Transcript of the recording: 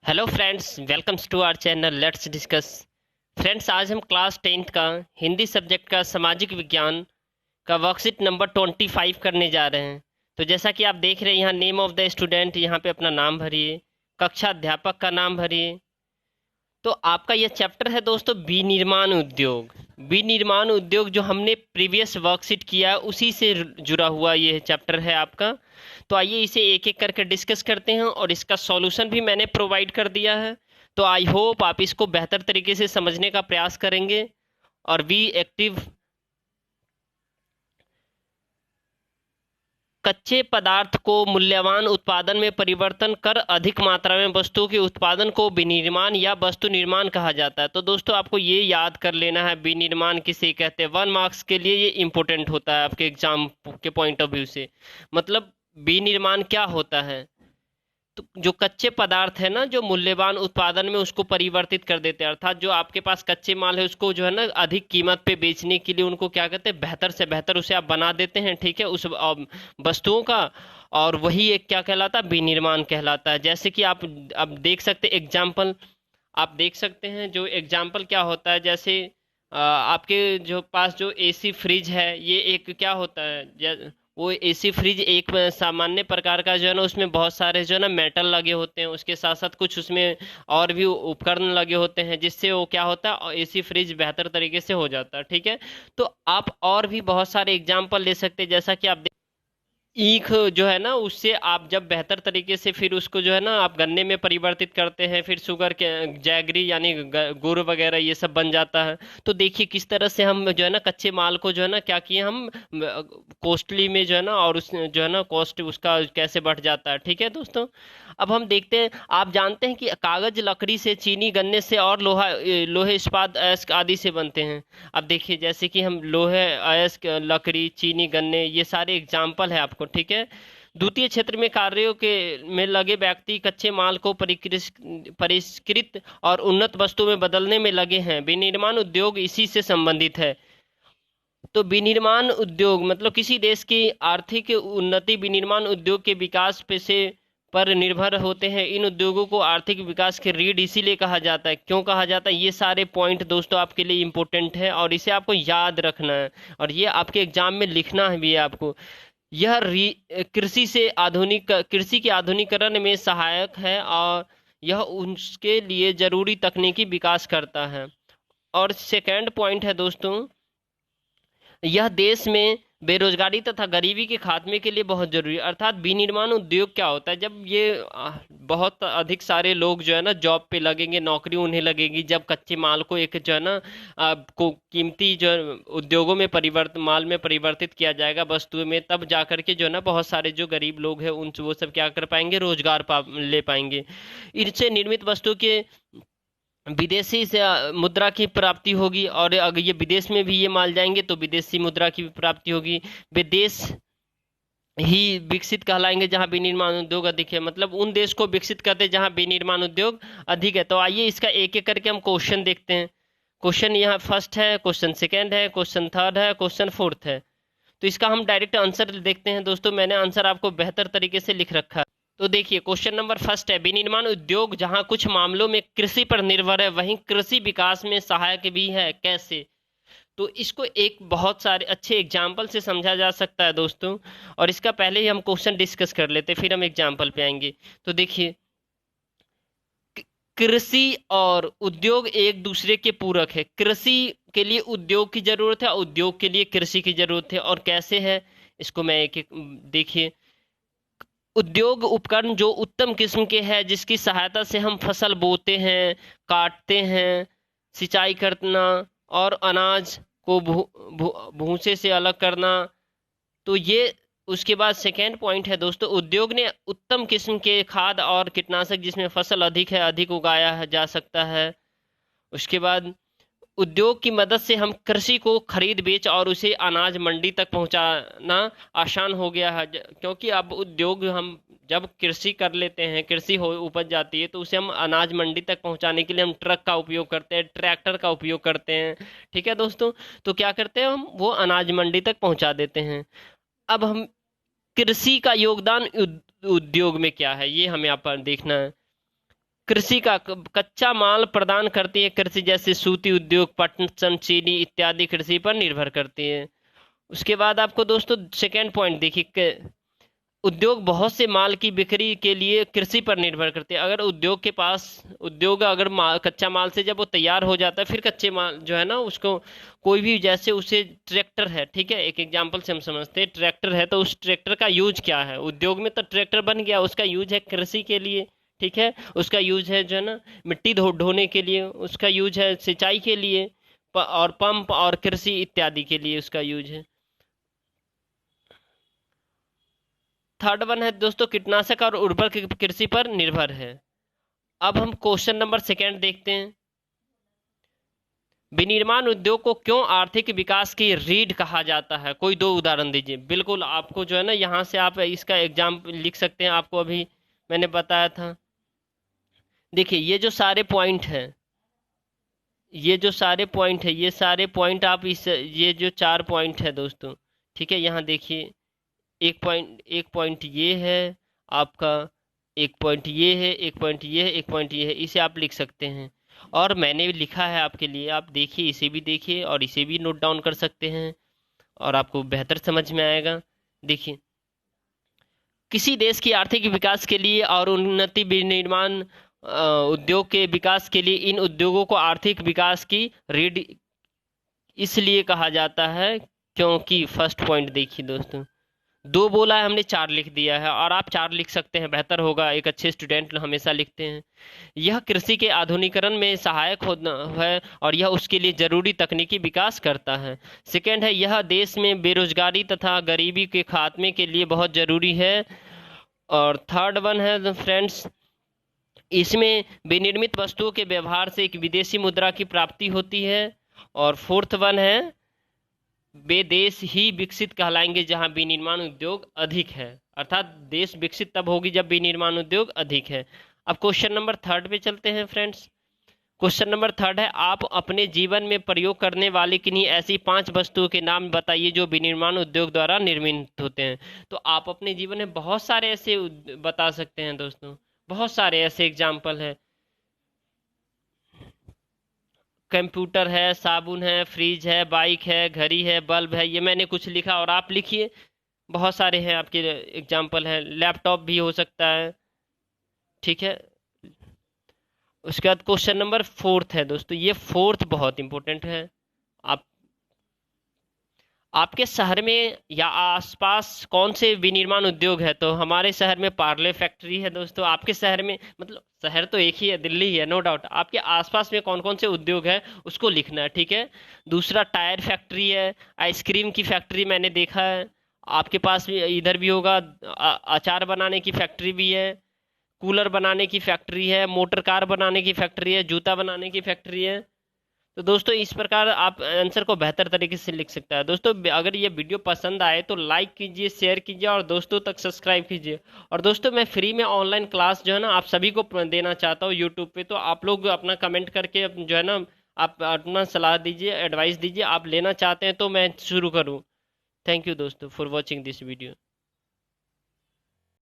Hello friends, welcomes to our channel let's discuss. Friends, आज हम class 10th का Hindi subject का सामाजिक विज्ञान का वर्कशीट नंबर 25 करने जा रहे हैं। तो जैसा कि आप देख रहे हैं, यहाँ नेम ऑफ द स्टूडेंट, यहाँ पे अपना नाम भरिए, कक्षा अध्यापक का नाम भरिए। तो आपका यह चैप्टर है दोस्तों, विनिर्माण उद्योग। विनिर्माण उद्योग जो हमने प्रीवियस वर्कशीट किया है उसी से जुड़ा हुआ यह चैप्टर है आपका। तो आइए इसे एक एक करके डिस्कस करते हैं और इसका सॉल्यूशन भी मैंने प्रोवाइड कर दिया है। तो आई होप आप इसको बेहतर तरीके से समझने का प्रयास करेंगे और बी एक्टिव। कच्चे पदार्थ को मूल्यवान उत्पादन में परिवर्तन कर अधिक मात्रा में वस्तुओं के उत्पादन को विनिर्माण या वस्तु निर्माण कहा जाता है। तो दोस्तों, आपको ये याद कर लेना है विनिर्माण किसे कहते हैं। 1 मार्क्स के लिए ये इंपॉर्टेंट होता है आपके एग्जाम के पॉइंट ऑफ व्यू से। मतलब विनिर्माण क्या होता है, तो जो कच्चे पदार्थ है ना, जो मूल्यवान उत्पादन में उसको परिवर्तित कर देते हैं, अर्थात जो आपके पास कच्चे माल है उसको जो है ना अधिक कीमत पे बेचने के लिए उनको क्या कहते हैं, बेहतर से बेहतर उसे आप बना देते हैं, ठीक है, उस वस्तुओं का। और वही एक क्या कहलाता है, विनिर्माण कहलाता है। जैसे कि आप अब देख सकते एग्जाम्पल, आप देख सकते हैं जो एग्जाम्पल क्या होता है। जैसे आपके जो पास जो एसी फ्रिज है, ये एक क्या होता है, वो एसी फ्रिज एक सामान्य प्रकार का जो है ना, उसमें बहुत सारे जो है ना मेटल लगे होते हैं, उसके साथ साथ कुछ उसमें और भी उपकरण लगे होते हैं, जिससे वो क्या होता है, एसी फ्रिज बेहतर तरीके से हो जाता है, ठीक है। तो आप और भी बहुत सारे एग्जाम्पल ले सकते हैं। जैसा कि आप ईख जो है ना, उससे आप जब बेहतर तरीके से फिर उसको जो है ना आप गन्ने में परिवर्तित करते हैं, फिर शुगर के जैगरी यानी गुड़ वगैरह ये सब बन जाता है। तो देखिए किस तरह से हम जो है ना कच्चे माल को जो है ना क्या किए हम, कॉस्टली में जो है ना, और उस जो है ना कॉस्ट उसका कैसे बढ़ जाता है, ठीक है दोस्तों। अब हम देखते हैं, आप जानते हैं कि कागज लकड़ी से, चीनी गन्ने से और लोहे इस्पात अयस्क आदि से बनते हैं। अब देखिए जैसे कि हम लोहे अयस्क, लकड़ी, चीनी, गन्ने, ये सारे एग्जाम्पल है आपको, ठीक है। द्वितीय क्षेत्र में कार्यों के में लगे व्यक्ति कच्चे माल को परिष्कृत और उन्नत वस्तु में बदलने में लगे हैं। विनिर्माण उद्योग इसी से संबंधित है। तो विनिर्माण उद्योग मतलब किसी देश की आर्थिक उन्नति विनिर्माण उद्योग के विकास पे से पर निर्भर होते हैं। इन उद्योगों को आर्थिक विकास के रीढ़ इसीलिए कहा जाता है। क्यों कहा जाता है, ये सारे पॉइंट दोस्तों आपके लिए इंपॉर्टेंट है और इसे आपको याद रखना है और ये आपके एग्जाम में लिखना है भी है आपको। यह कृषि के आधुनिकीकरण में सहायक है और यह उसके लिए जरूरी तकनीकी विकास करता है। और सेकंड पॉइंट है दोस्तों, यह देश में बेरोजगारी तथा गरीबी के खात्मे के लिए बहुत जरूरी है। अर्थात विनिर्माण उद्योग क्या होता है, जब ये बहुत अधिक सारे लोग जो है ना जॉब पे लगेंगे, नौकरी उन्हें लगेगी, जब कच्चे माल को एक जो है ना को कीमती जो उद्योगों में माल में परिवर्तित किया जाएगा वस्तुओं में, तब जाकर के जो है ना बहुत सारे जो गरीब लोग हैं उन वो सब क्या कर पाएंगे, रोजगार ले पाएंगे। इनसे निर्मित वस्तु के विदेशी से मुद्रा की प्राप्ति होगी, और अगर ये विदेश में भी ये माल जाएंगे तो विदेशी मुद्रा की भी प्राप्ति होगी। विदेश ही विकसित कहलाएंगे जहां विनिर्माण उद्योग अधिक है। मतलब उन देश को विकसित करते हैं जहां विनिर्माण उद्योग अधिक है। तो आइए इसका एक एक करके हम क्वेश्चन देखते हैं। क्वेश्चन यहाँ फर्स्ट है, क्वेश्चन सेकेंड है, क्वेश्चन थर्ड है, क्वेश्चन फोर्थ है। तो इसका हम डायरेक्ट आंसर देखते हैं दोस्तों। मैंने आंसर आपको बेहतर तरीके से लिख रखा है। तो देखिए क्वेश्चन नंबर फर्स्ट है, विनिर्माण उद्योग जहां कुछ मामलों में कृषि पर निर्भर है वहीं कृषि विकास में सहायक भी है। कैसे? तो इसको एक बहुत सारे अच्छे एग्जाम्पल से समझा जा सकता है दोस्तों। और इसका पहले ही हम क्वेश्चन डिस्कस कर लेते, फिर हम एग्जाम्पल पे आएंगे। तो देखिए, कृषि और उद्योग एक दूसरे के पूरक है। कृषि के लिए उद्योग की जरूरत है, उद्योग के लिए कृषि की जरूरत है। और कैसे है, इसको मैं एक एक देखिए। उद्योग उपकरण जो उत्तम किस्म के हैं, जिसकी सहायता से हम फसल बोते हैं, काटते हैं, सिंचाई करना और अनाज को भूसे से अलग करना। तो ये उसके बाद सेकेंड पॉइंट है दोस्तों, उद्योग ने उत्तम किस्म के खाद और कीटनाशक जिसमें फसल अधिक है अधिक उगाया जा सकता है। उसके बाद उद्योग की मदद से हम कृषि को खरीद बेच और उसे अनाज मंडी तक पहुंचाना आसान हो गया है। क्योंकि अब उद्योग, हम जब कृषि कर लेते हैं, कृषि हो उपज जाती है, तो उसे हम अनाज मंडी तक पहुंचाने के लिए हम ट्रक का उपयोग करते हैं, ट्रैक्टर का उपयोग करते हैं, ठीक है दोस्तों। तो क्या करते हैं हम, वो अनाज मंडी तक पहुंचा देते हैं। अब हम कृषि का योगदान उद्योग में क्या है, ये हमें यहाँ पर देखना है। कृषि का कच्चा माल प्रदान करती है कृषि, जैसे सूती उद्योग, पटसन, चीनी इत्यादि कृषि पर निर्भर करती है। उसके बाद आपको दोस्तों सेकेंड पॉइंट देखिए, उद्योग बहुत से माल की बिक्री के लिए कृषि पर निर्भर करते हैं। अगर उद्योग अगर कच्चा माल से जब वो तैयार हो जाता है, फिर कच्चे माल जो है ना उसको कोई भी, जैसे उसे ट्रैक्टर है, ठीक है, एक एग्जांपल से हम समझते हैं, ट्रैक्टर है तो उस ट्रैक्टर का यूज क्या है, उद्योग में तो ट्रैक्टर बन गया, उसका यूज है कृषि के लिए, ठीक है, उसका यूज है जो है ना मिट्टी ढोने के लिए, उसका यूज है सिंचाई के लिए, और पंप और कृषि इत्यादि के लिए उसका यूज है। थर्ड वन है दोस्तों, कीटनाशक और उर्वरक कृषि पर निर्भर है। अब हम क्वेश्चन नंबर सेकेंड देखते हैं। विनिर्माण उद्योग को क्यों आर्थिक विकास की रीढ़ कहा जाता है? कोई दो उदाहरण दीजिए। बिल्कुल, आपको जो है ना यहाँ से आप इसका एग्जाम लिख सकते हैं, आपको अभी मैंने बताया था। देखिए ये जो सारे पॉइंट हैं, ये सारे पॉइंट आप ये जो 4 पॉइंट है दोस्तों, ठीक है, यहाँ देखिए, एक पॉइंट ये है आपका, एक पॉइंट ये है, एक पॉइंट ये है, एक पॉइंट ये है, इसे आप लिख सकते हैं। और मैंने लिखा है आपके लिए, आप देखिए, इसे भी देखिए और इसे भी नोट डाउन कर सकते हैं और आपको बेहतर समझ में आएगा। देखिए, किसी देश की आर्थिक विकास के लिए और उन्नति विनिर्माण उद्योग के विकास के लिए इन उद्योगों को आर्थिक विकास की रीढ़ इसलिए कहा जाता है क्योंकि, फर्स्ट पॉइंट देखिए दोस्तों, दो बोला है हमने, 4 लिख दिया है, और आप 4 लिख सकते हैं, बेहतर होगा, एक अच्छे स्टूडेंट हमेशा लिखते हैं। यह कृषि के आधुनिकीकरण में सहायक होना है और यह उसके लिए जरूरी तकनीकी विकास करता है। सेकेंड है, यह देश में बेरोजगारी तथा गरीबी के खात्मे के लिए बहुत जरूरी है। और थर्ड वन है फ्रेंड्स, इसमें विनिर्मित वस्तुओं के व्यवहार से एक विदेशी मुद्रा की प्राप्ति होती है। और फोर्थ वन है, वे देश ही विकसित कहलाएंगे जहां विनिर्माण उद्योग अधिक है, अर्थात देश विकसित तब होगी जब विनिर्माण उद्योग अधिक है। अब क्वेश्चन नंबर थर्ड पे चलते हैं फ्रेंड्स। क्वेश्चन नंबर थर्ड है, आप अपने जीवन में प्रयोग करने वाली किन्हीं ऐसी 5 वस्तुओं के नाम बताइए जो विनिर्माण उद्योग द्वारा निर्मित होते हैं। तो आप अपने जीवन में बहुत सारे ऐसे बता सकते हैं दोस्तों, बहुत सारे ऐसे एग्जाम्पल है। कंप्यूटर है, साबुन है, फ्रिज है, बाइक है, घड़ी है, बल्ब है, ये मैंने कुछ लिखा और आप लिखिए, बहुत सारे हैं आपके एग्जाम्पल हैं। लैपटॉप भी हो सकता है, ठीक है। उसके बाद क्वेश्चन नंबर फोर्थ है दोस्तों, ये फोर्थ बहुत इंपॉर्टेंट है। आप आपके शहर में या आसपास कौन से विनिर्माण उद्योग है? तो हमारे शहर में पार्ले फैक्ट्री है दोस्तों। आपके शहर में, मतलब शहर तो एक ही है, दिल्ली ही है, नो डाउट, आपके आसपास में कौन कौन से उद्योग है उसको लिखना है, ठीक है। दूसरा, टायर फैक्ट्री है, आइसक्रीम की फैक्ट्री मैंने देखा है, आपके पास भी इधर भी होगा, अचार बनाने की फैक्ट्री भी है, कूलर बनाने की फैक्ट्री है, मोटर कार बनाने की फैक्ट्री है, जूता बनाने की फैक्ट्री है। तो दोस्तों इस प्रकार आप आंसर को बेहतर तरीके से लिख सकता है। दोस्तों अगर ये वीडियो पसंद आए तो लाइक कीजिए, शेयर कीजिए और दोस्तों तक सब्सक्राइब कीजिए। और दोस्तों मैं फ्री में ऑनलाइन क्लास जो है ना आप सभी को देना चाहता हूँ यूट्यूब पे, तो आप लोग अपना कमेंट करके जो है ना आप अपना सलाह दीजिए, एडवाइस दीजिए, आप लेना चाहते हैं तो मैं शुरू करूँ। थैंक यू दोस्तों फॉर वॉचिंग दिस वीडियो।